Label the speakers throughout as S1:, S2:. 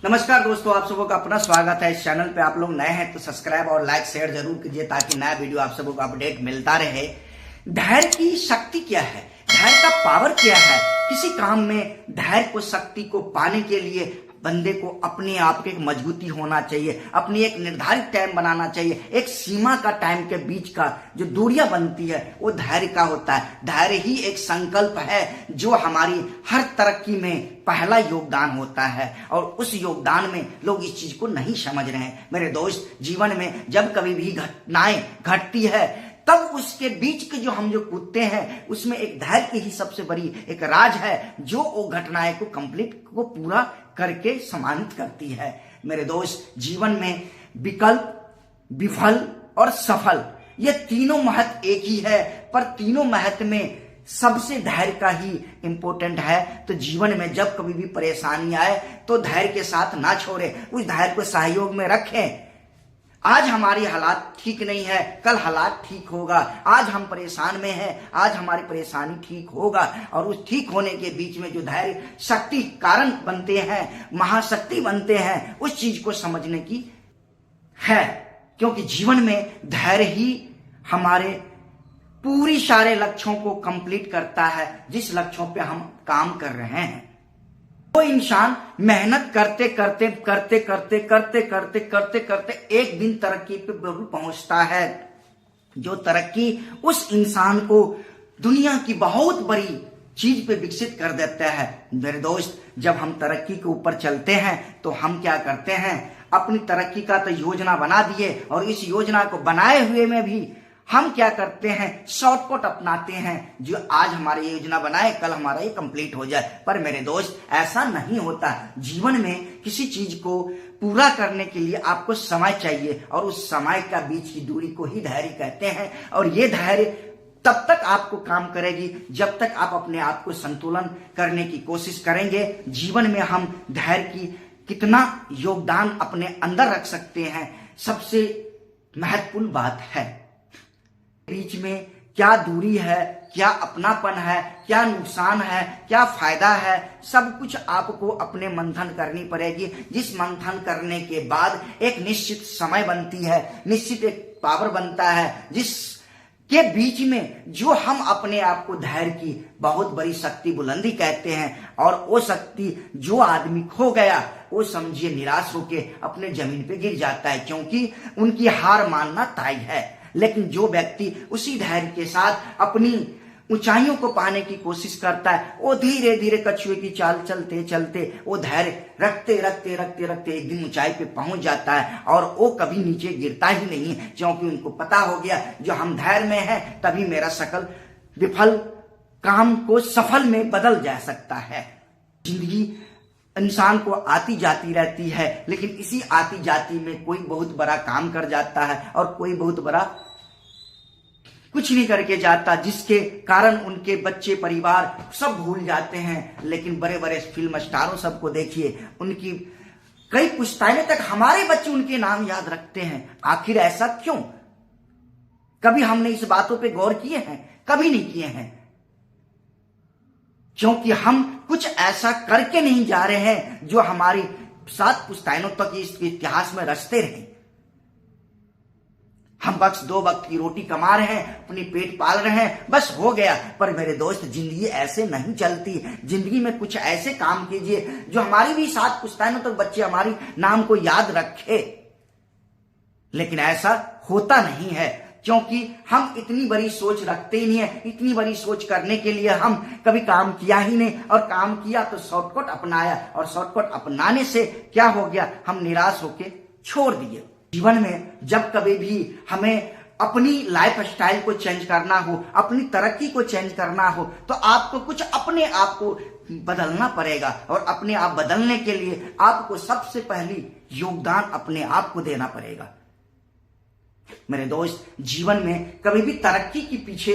S1: नमस्कार दोस्तों, आप सबों का अपना स्वागत है इस चैनल पे। आप लोग नए हैं तो सब्सक्राइब और लाइक शेयर जरूर कीजिए ताकि नया वीडियो आप सबों को अपडेट मिलता रहे। धैर्य की शक्ति क्या है, धैर्य का पावर क्या है? किसी काम में धैर्य को, शक्ति को पाने के लिए बंदे को अपने आप के एक मजबूती होना चाहिए, अपनी एक निर्धारित टाइम बनाना चाहिए। एक सीमा का टाइम के बीच का जो दूरियां बनती है वो धैर्य का होता है। धैर्य ही एक संकल्प है जो हमारी हर तरक्की में पहला योगदान होता है, और उस योगदान में लोग इस चीज को नहीं समझ रहे हैं। मेरे दोस्त, जीवन में जब कभी भी घटनाएं घटती है तब उसके बीच के जो हम कूदते हैं उसमें एक धैर्य की ही सबसे बड़ी एक राज है जो वो घटनाएं को कंप्लीट को पूरा करके सम्मानित करती है। मेरे दोस्त, जीवन में विकल्प, विफल और सफल ये तीनों महत्व एक ही है, पर तीनों महत्व में सबसे धैर्य का ही इंपॉर्टेंट है। तो जीवन में जब कभी भी परेशानी आए तो धैर्य के साथ ना छोड़े, उस धैर्य को सहयोग में रखें। आज हमारी हालात ठीक नहीं है, कल हालात ठीक होगा। आज हम परेशान में हैं, आज हमारी परेशानी ठीक होगा। और उस ठीक होने के बीच में जो धैर्य शक्ति कारण बनते हैं, महाशक्ति बनते हैं, उस चीज को समझने की है। क्योंकि जीवन में धैर्य ही हमारे पूरी सारे लक्ष्यों को कंप्लीट करता है जिस लक्ष्यों पे हम काम कर रहे हैं। वो इंसान मेहनत करते करते करते करते करते करते करते करते एक दिन तरक्की पे जरूर पहुंचता है, जो तरक्की उस इंसान को दुनिया की बहुत बड़ी चीज पे विकसित कर देता है। मेरे दोस्त, जब हम तरक्की के ऊपर चलते हैं तो हम क्या करते हैं, अपनी तरक्की का तो योजना बना दिए, और इस योजना को बनाए हुए में भी हम क्या करते हैं, शॉर्टकट अपनाते हैं। जो आज हमारी योजना बनाए कल हमारा ये कंप्लीट हो जाए। पर मेरे दोस्त, ऐसा नहीं होता। जीवन में किसी चीज को पूरा करने के लिए आपको समय चाहिए, और उस समय का बीच की दूरी को ही धैर्य कहते हैं। और ये धैर्य तब तक आपको काम करेगी जब तक आप अपने आप को संतुलन करने की कोशिश करेंगे। जीवन में हम धैर्य की कितना योगदान अपने अंदर रख सकते हैं, सबसे महत्वपूर्ण बात है। बीच में क्या दूरी है, क्या अपनापन है, क्या नुकसान है, क्या फायदा है, सब कुछ आपको अपने मंथन करनी पड़ेगी। जिस मंथन करने के बाद एक निश्चित समय बनती है, निश्चित एक पावर बनता है, जिस के बीच में जो हम अपने आप को धैर्य की बहुत बड़ी शक्ति, बुलंदी कहते हैं। और वो शक्ति जो आदमी खो गया वो समझिए निराश होके अपने जमीन पे गिर जाता है, क्योंकि उनकी हार मानना तय है। लेकिन जो व्यक्ति उसी धैर्य के साथ अपनी ऊंचाइयों को पाने की कोशिश करता है, वो धीरे धीरे कछुए की चाल चलते चलते वो धैर्य रखते रखते रखते रखते एक दिन ऊंचाई पे पहुंच जाता है, और वो कभी नीचे गिरता ही नहीं है। क्योंकि उनको पता हो गया जो हम धैर्य में है तभी मेरा सकल विफल काम को सफल में बदल जा सकता है। जिंदगी इंसान को आती जाती रहती है, लेकिन इसी आती जाती में कोई बहुत बड़ा काम कर जाता है और कोई बहुत बड़ा कुछ नहीं करके जाता, जिसके कारण उनके बच्चे, परिवार सब भूल जाते हैं। लेकिन बड़े बड़े फिल्म स्टारों सबको देखिए, उनकी कई पुश्तैनी तक हमारे बच्चे उनके नाम याद रखते हैं। आखिर ऐसा क्यों? कभी हमने इस बातों पे गौर किए हैं? कभी नहीं किए हैं। क्योंकि हम कुछ ऐसा करके नहीं जा रहे हैं जो हमारी 7 पुश्तैनों तक इस इतिहास में रचते रहे। हम बस 2 वक्त की रोटी कमा रहे हैं, अपनी पेट पाल रहे हैं, बस हो गया। पर मेरे दोस्त, जिंदगी ऐसे नहीं चलती। जिंदगी में कुछ ऐसे काम कीजिए जो हमारी भी 7 पुश्तैनों तक बच्चे हमारी नाम को याद रखे। लेकिन ऐसा होता नहीं है, क्योंकि हम इतनी बड़ी सोच रखते ही नहीं है। इतनी बड़ी सोच करने के लिए हम कभी काम किया ही नहीं, और काम किया तो शॉर्टकट अपनाया, और शॉर्टकट अपनाने से क्या हो गया, हम निराश होके छोड़ दिए। जीवन में जब कभी भी हमें अपनी लाइफ स्टाइल को चेंज करना हो, अपनी तरक्की को चेंज करना हो, तो आपको कुछ अपने आप को बदलना पड़ेगा। और अपने आप बदलने के लिए आपको सबसे पहली योगदान अपने आप को देना पड़ेगा। मेरे दोस्त, जीवन में कभी भी तरक्की के पीछे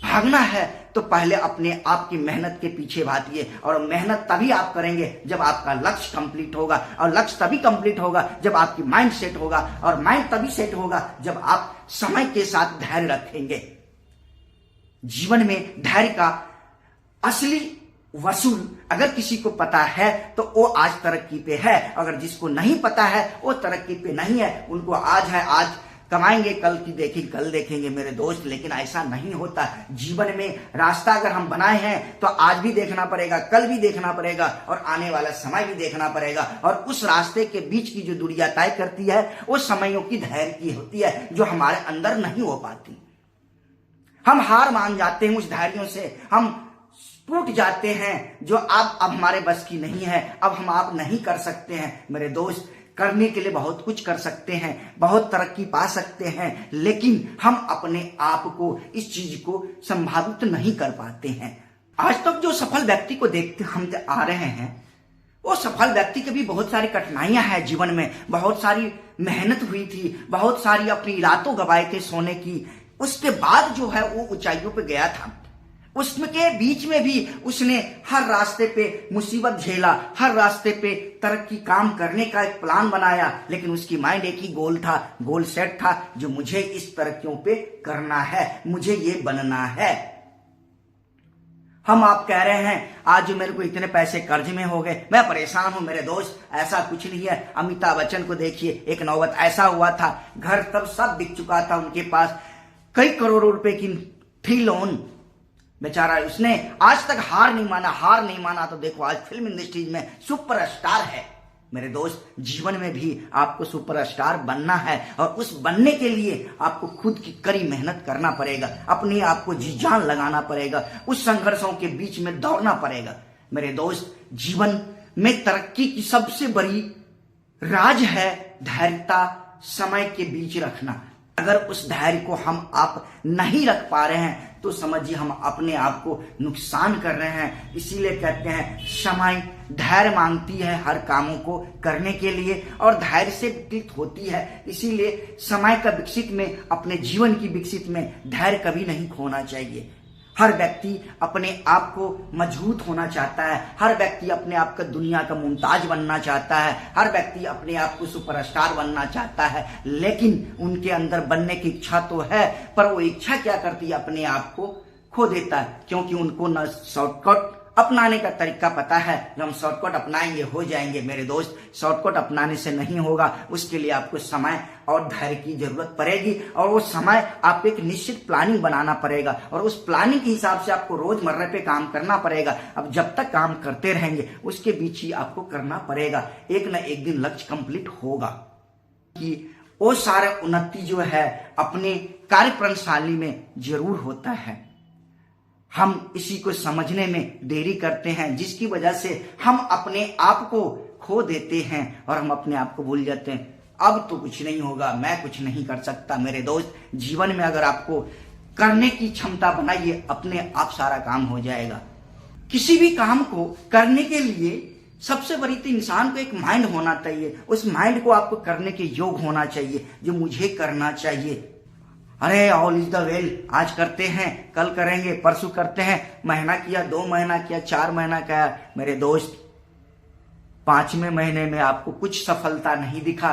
S1: भागना है तो पहले अपने आप की मेहनत के पीछे भागिए। और मेहनत तभी आप करेंगे जब आपका लक्ष्य कंप्लीट होगा, और लक्ष्य तभी कंप्लीट होगा जब आपकी माइंड सेट होगा, और माइंड तभी सेट होगा जब आप समय के साथ धैर्य रखेंगे। जीवन में धैर्य का असली वसूल अगर किसी को पता है तो वो आज तरक्की पे है, अगर जिसको नहीं पता है वो तरक्की पे नहीं है। उनको आज है, आज कमाएंगे, कल की देखेंगे, कल देखेंगे मेरे दोस्त। लेकिन ऐसा नहीं होता। जीवन में रास्ता अगर हम बनाए हैं तो आज भी देखना पड़ेगा, कल भी देखना पड़ेगा और आने वाला समय भी देखना पड़ेगा। और उस रास्ते के बीच की जो दूरियां तय करती है वो समयों की धैर्य की होती है, जो हमारे अंदर नहीं हो पाती। हम हार मान जाते हैं उस धैर्यों से, हम टूट जाते हैं जो अब हमारे बस की नहीं है, अब हम आप नहीं कर सकते हैं। मेरे दोस्त, करने के लिए बहुत कुछ कर सकते हैं, बहुत तरक्की पा सकते हैं, लेकिन हम अपने आप को, इस चीज को संभावित नहीं कर पाते हैं। आज तक जो सफल व्यक्ति को देखते हम आ रहे हैं, वो सफल व्यक्ति के भी बहुत सारी कठिनाइयां हैं जीवन में, बहुत सारी मेहनत हुई थी, बहुत सारी अपनी रातों गवाए थे सोने की। उसके बाद जो है वो ऊंचाइयों पे गया था। उसके बीच में भी उसने हर रास्ते पे मुसीबत झेला, हर रास्ते पे तरक्की काम करने का एक प्लान बनाया, लेकिन उसकी माइंड एक ही गोल था, गोल सेट था, जो मुझे इस तरक्कियों पे करना है, मुझे ये बनना है। हम आप कह रहे हैं आज जो मेरे को इतने पैसे कर्ज में हो गए, मैं परेशान हूं। मेरे दोस्त, ऐसा कुछ नहीं है। अमिताभ बच्चन को देखिए, एक नौबत ऐसा हुआ था, घर तब सब बिक चुका था, उनके पास कई करोड़ों रुपए की थी लोन। बेचारा उसने आज तक हार नहीं माना तो देखो आज फिल्म इंडस्ट्री में सुपरस्टार है। मेरे दोस्त, जीवन में भी आपको सुपरस्टार बनना है और उस बनने के लिए आपको खुद की कड़ी मेहनत करना पड़ेगा, अपने आप को जी जान लगाना पड़ेगा, उस संघर्षों के बीच में दौड़ना पड़ेगा। मेरे दोस्त, जीवन में तरक्की की सबसे बड़ी राज है धैर्यता, समय के बीच रखना। अगर उस धैर्य को हम आप नहीं रख पा रहे हैं तो समझिए हम अपने आप को नुकसान कर रहे हैं। इसीलिए कहते हैं समय धैर्य मांगती है हर कामों को करने के लिए, और धैर्य से विकसित होती है। इसीलिए समय का विकसित में, अपने जीवन की विकसित में धैर्य कभी नहीं खोना चाहिए। हर व्यक्ति अपने आप को मजबूत होना चाहता है, हर व्यक्ति अपने आप का दुनिया का मुमताज बनना चाहता है, हर व्यक्ति अपने आप को सुपरस्टार बनना चाहता है, लेकिन उनके अंदर बनने की इच्छा तो है, पर वो इच्छा क्या करती है, अपने आप को खो देता है, क्योंकि उनको न शॉर्टकट अपनाने का तरीका पता है। जब हम शॉर्टकट अपनाएंगे हो जाएंगे। मेरे दोस्त, शॉर्टकट अपनाने से नहीं होगा, उसके लिए आपको समय और धैर्य की जरूरत पड़ेगी, और वो समय आपको एक निश्चित प्लानिंग बनाना पड़ेगा, और उस प्लानिंग के हिसाब से आपको रोजमर्रा पे काम करना पड़ेगा। अब जब तक काम करते रहेंगे उसके बीच ही आपको करना पड़ेगा, एक न एक दिन लक्ष्य कंप्लीट होगा। कि वो सारे उन्नति जो है अपने कार्य प्रणाली में जरूर होता है। हम इसी को समझने में देरी करते हैं, जिसकी वजह से हम अपने आप को खो देते हैं और हम अपने आप को भूल जाते हैं। अब तो कुछ नहीं होगा, मैं कुछ नहीं कर सकता। मेरे दोस्त, जीवन में अगर आपको करने की क्षमता बनाइए, अपने आप सारा काम हो जाएगा। किसी भी काम को करने के लिए सबसे बड़ी तो इंसान को एक माइंड होना चाहिए। उस माइंड को आपको करने के योग होना चाहिए, जो मुझे करना चाहिए। अरे ऑल इज द वेल, आज करते हैं, कल करेंगे, परसों करते हैं, महीना किया, 2 महीना किया, 4 महीना किया। मेरे दोस्त, 5वें महीने में आपको कुछ सफलता नहीं दिखा,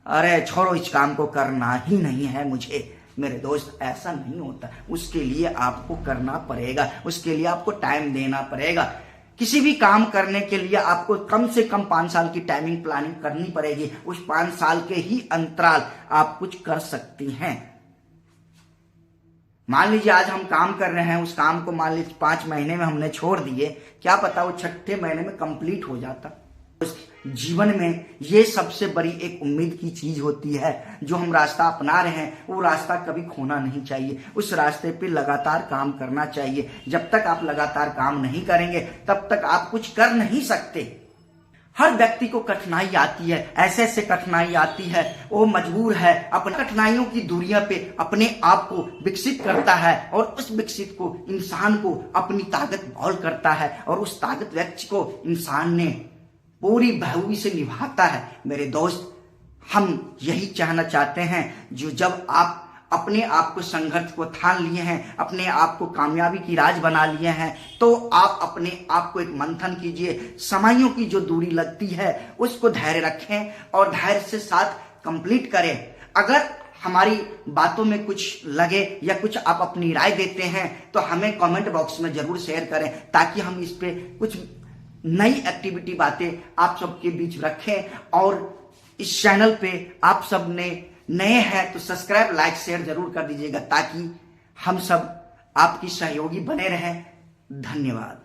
S1: अरे छोड़ो, इस काम को करना ही नहीं है मुझे। मेरे दोस्त, ऐसा नहीं होता। उसके लिए आपको करना पड़ेगा, उसके लिए आपको टाइम देना पड़ेगा। किसी भी काम करने के लिए आपको कम से कम 5 साल की टाइमिंग प्लानिंग करनी पड़ेगी। उस 5 साल के ही अंतराल आप कुछ कर सकती हैं। मान लीजिए आज हम काम कर रहे हैं, उस काम को मान लीजिए 5 महीने में हमने छोड़ दिए, क्या पता वो 6ठे महीने में कंप्लीट हो जाता। जीवन में ये सबसे बड़ी एक उम्मीद की चीज होती है। जो हम रास्ता अपना रहे हैं वो रास्ता कभी खोना नहीं चाहिए, उस रास्ते पे लगातार काम करना चाहिए। जब तक आप लगातार काम नहीं करेंगे तब तक आप कुछ कर नहीं सकते। हर व्यक्ति को कठिनाई आती है, ऐसे ऐसे कठिनाई आती है, वो मजबूर है अपनी कठिनाइयों की दूरियां पे अपने आप को विकसित करता है, और उस विकसित को इंसान को अपनी ताकत बौल करता है, और उस ताकत व्यक्ति को इंसान ने पूरी बखूबी से निभाता है। मेरे दोस्त, हम यही चाहना चाहते हैं, जो जब आप अपने आप को संघर्ष को ठान लिए हैं, अपने आप को कामयाबी की राज बना लिए हैं, तो आप अपने आप को एक मंथन कीजिए। समयों की जो दूरी लगती है उसको धैर्य रखें और धैर्य से साथ कंप्लीट करें। अगर हमारी बातों में कुछ लगे या कुछ आप अपनी राय देते हैं तो हमें कमेंट बॉक्स में जरूर शेयर करें, ताकि हम इस पे कुछ नई एक्टिविटी बातें आप सबके बीच रखें। और इस चैनल पे आप सब ने नए हैं तो सब्सक्राइब, लाइक, शेयर जरूर कर दीजिएगा, ताकि हम सब आपकी सहयोगी बने रहें। धन्यवाद।